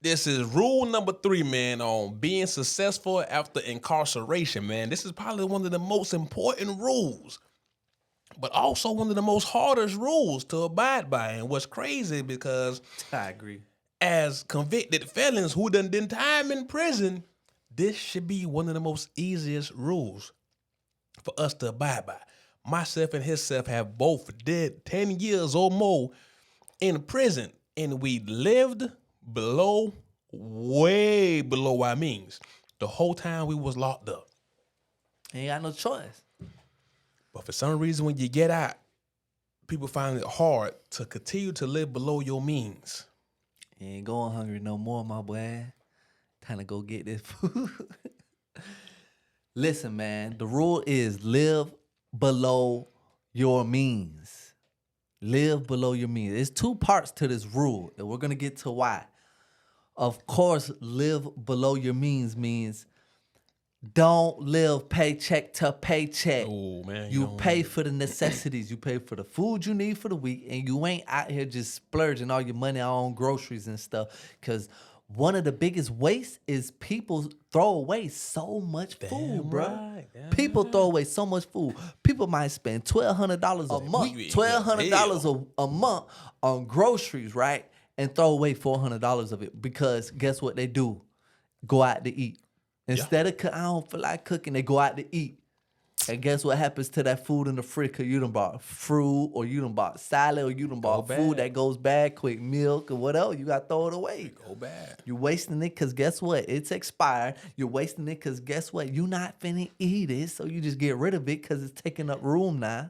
This is rule number 3, man, on being successful after incarceration, man. This is probably one of the most important rules, but also one of the most hardest rules to abide by. And what's crazy because I agree. as convicted felons who done time in prison, this should be one of the most easiest rules for us to abide by. Myself and himself have both did 10 years or more in prison, and we lived below, way below our means the whole time we was locked up. Ain't got no choice. But for some reason, when you get out, people find it hard to continue to live below your means. You ain't going hungry no more, my boy. Time to go get this food. Listen, man, the rule is live below your means. Live below your means. There's 2 parts to this rule, and we're going to get to why. Of course, live below your means don't live paycheck to paycheck. Oh, man. You pay for the necessities. You pay for the food you need for the week, and you ain't out here just splurging all your money on groceries and stuff. Because one of the biggest wastes is people throw away so much food, bro. Right, People throw away so much food. People might spend $1,200 a month, $1,200 a month on groceries, right? And throw away $400 of it because guess what they do? Go out to eat. Instead of I don't feel like cooking, they go out to eat. And guess what happens to that food in the fridge? Cause you done bought fruit, or you done bought salad, or you done bought food that goes bad quick, milk or whatever. You got to throw it away. Go bad. You're wasting it because guess what? It's expired. You're wasting it because guess what? You not finna eat it. So you just get rid of it because it's taking up room now.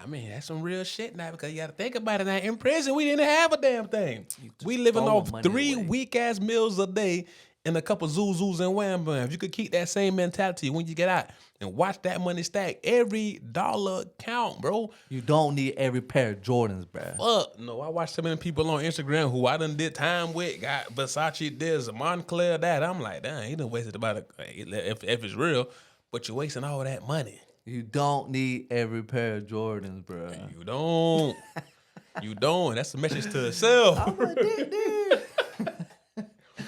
I mean, that's some real shit now because you got to think about it now. In prison, we didn't have a damn thing. We living off 3 weak-ass meals a day and a couple Zuzus and Wham Bams. You could keep that same mentality when you get out and watch that money stack. Every dollar count, bro. You don't need every pair of Jordans, bro. Fuck no. I watch so many people on Instagram who I done did time with, got Versace this, Moncler that. I'm like, damn, he done wasted about if it's real, but you're wasting all that money. You don't need every pair of Jordans, bro. You don't. You don't. That's a message to itself. I'm a dick, dude.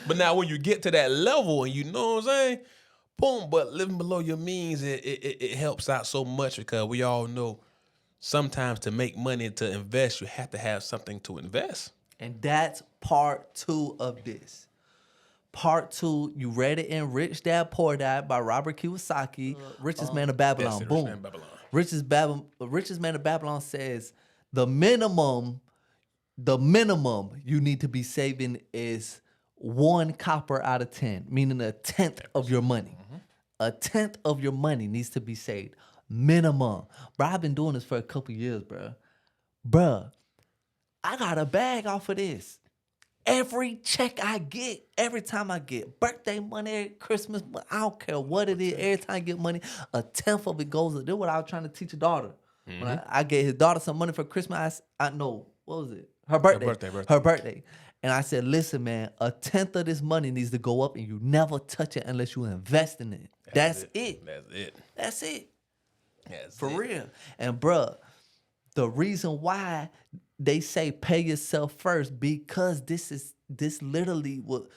But now when you get to that level and you know what I'm saying, boom, but living below your means, it helps out so much because we all know sometimes to make money to invest, you have to have something to invest. And that's part 2 of this. Part 2, you read it in Rich Dad Poor Dad by Robert Kiyosaki, Richest Man of Babylon. Yes, Boom. Richest Man of Babylon. Richest Man of Babylon says the minimum you need to be saving is 1 copper out of 10, meaning 1/10 of your money. 1/10 of your money needs to be saved. Minimum. Bro, I've been doing this for a couple years, bro. Bruh, I got a bag off of this. Every check I get, every time I get birthday money, Christmas, I don't care what it is. Every time I get money, 1/10 of it goes. This is what I was trying to teach a daughter. When I gave his daughter some money for Christmas, I know, what was it? Her birthday. Her birthday. And I said, listen, man, 1/10 of this money needs to go up and you never touch it unless you invest in it. That's it. That's it. For real. And bruh, the reason why they say pay yourself first, because this literally was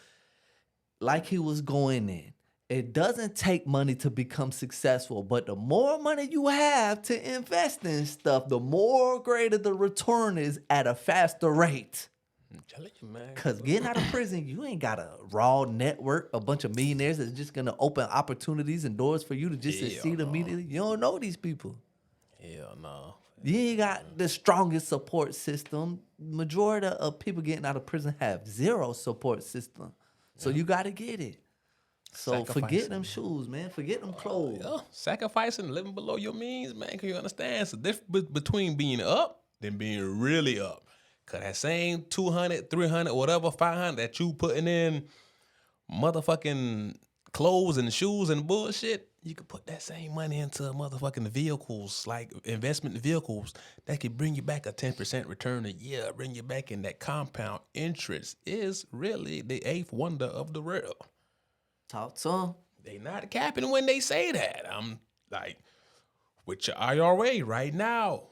like he was going in. It doesn't take money to become successful, but the more money you have to invest in stuff, the more greater the return is at a faster rate. I'm telling you, man. Because getting out of prison, you ain't got a raw network, a bunch of millionaires that's just going to open opportunities and doors for you to just succeed immediately. You don't know these people. Hell no. You ain't got the strongest support system. Majority of people getting out of prison have 0 support system. So you got to get it. So forget them shoes, man. Forget them clothes. Yeah. Sacrificing, living below your means, man. Can you understand? It's the difference between being up than being really up. Cause that same 200, 300, whatever, 500 that you putting in motherfucking clothes and shoes and bullshit, you could put that same money into motherfucking vehicles, like investment vehicles that could bring you back a 10% return a year, bring you back in that compound interest is really the 8th wonder of the world. Talk to them. They not capping when they say that. I'm like, with your IRA right now,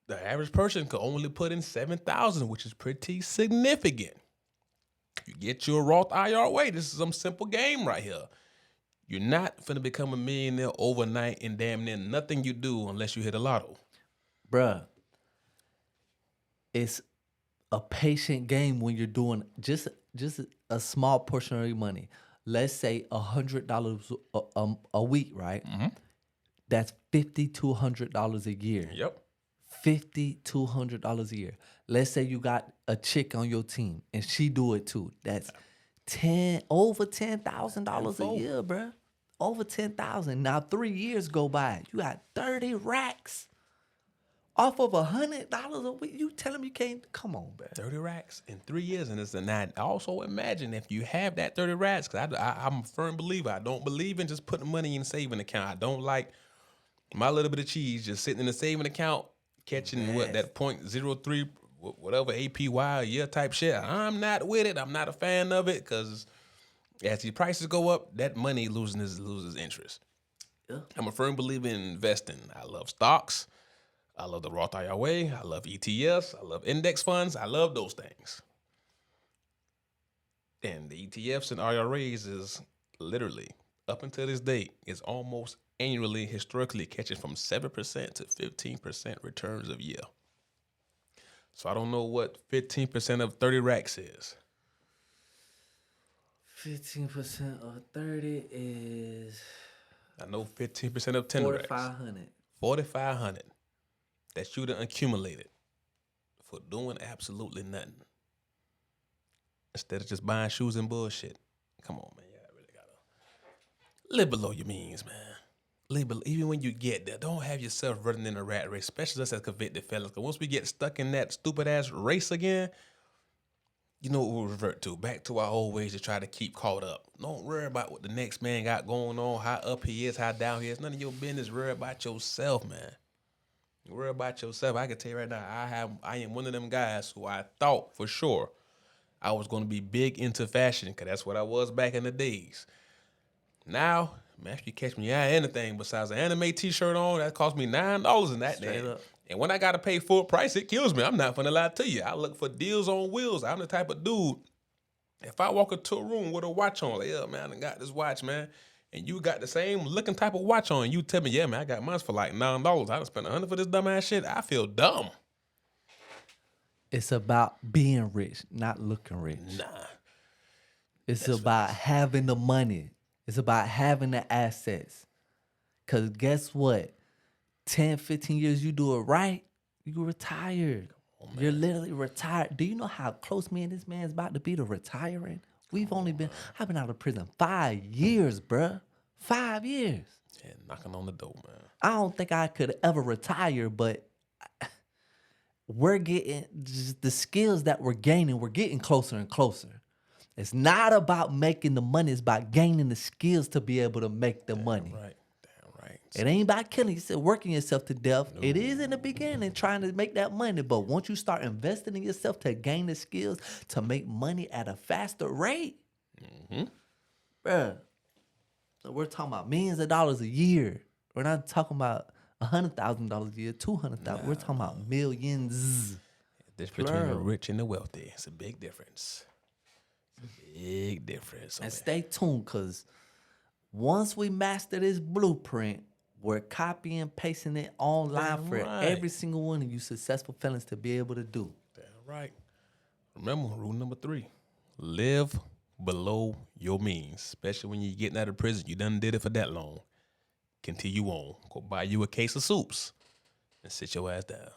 the average person could only put in $7,000, which is pretty significant. You get your Roth IRA. This is some simple game right here. You're not finna become a millionaire overnight in damn near nothing you do unless you hit a lotto. Bruh, it's a patient game when you're doing just a small portion of your money. Let's say $100 a week, right? That's $5,200 a year. Yep. $5,200 a year. Let's say you got a chick on your team and she do it too. That's over $10,000 a year, bruh. Over 10,000. Now 3 years go by. You got 30 racks off of $100 a week. You tell him you can't? Come on, bruh. 30 racks in 3 years, and it's a nine. Also, imagine if you have that 30 racks. Cause I'm a firm believer. I don't believe in just putting money in a saving account. I don't like my little bit of cheese just sitting in a saving account, catching what that 0.03 whatever APY a year type shit. I'm not with it. I'm not a fan of it because as the prices go up, that money loses interest. Yeah. I'm a firm believer in investing. I love stocks. I love the Roth IRA. I love ETFs. I love index funds. I love those things. And the ETFs and IRAs is literally, up until this date, is almost annually, historically catching from 7% to 15% returns a year. So I don't know what 15% of 30 racks is. 15% of 30 is... I know 15% of 10 racks. 4,500. 4,500 that you done accumulated for doing absolutely nothing. Instead of just buying shoes and bullshit. Come on, man. You really gotta live below your means, man. Live below, even when you get there, don't have yourself running in a rat race, especially us as convicted felons. Because once we get stuck in that stupid-ass race again, you know what we'll revert to? Back to our old ways to try to keep caught up. Don't worry about what the next man got going on, how up he is, how down he is. None of your business. Worry about yourself, man. Worry about yourself. I can tell you right now, I am one of them guys who I thought for sure I was going to be big into fashion because that's what I was back in the days. Now, man, if you catch me out anything besides an anime t-shirt on, that cost me $9 in that Straight day. up. And when I got to pay full price, it kills me. I'm not going to lie to you. I look for deals on wheels. I'm the type of dude, if I walk into a room with a watch on, like, yeah, man, I got this watch, man, and you got the same looking type of watch on, and you tell me, yeah, man, I got mine for like $9. I done spent $100 for this dumbass shit. I feel dumb. It's about being rich, not looking rich. Nah. It's about having the money. It's about having the assets. Because guess what? 10, 15 years you do it right, you retired. You're literally retired. Do you know how close me and this man's about to be to retiring? I've been out of prison 5 years, bruh. 5 years. Yeah, knocking on the door, man. I don't think I could ever retire, but we're getting just the skills that we're gaining, we're getting closer and closer. It's not about making the money, it's about gaining the skills to be able to make the money. Right. Damn right. It ain't about killing yourself, working yourself to death. No. It is in the beginning trying to make that money, but once you start investing in yourself to gain the skills to make money at a faster rate, bruh, so we're talking about millions of dollars a year. We're not talking about $100,000 a year, $200,000. We're talking about millions. This between the rich and the wealthy. It's a big difference. Big difference. And stay tuned, because once we master this blueprint, we're copying and pasting it online for every single one of you successful felons to be able to do. Damn right. Remember, rule number 3, live below your means, especially when you're getting out of prison. You done did it for that long. Continue on. Go buy you a case of soups and sit your ass down.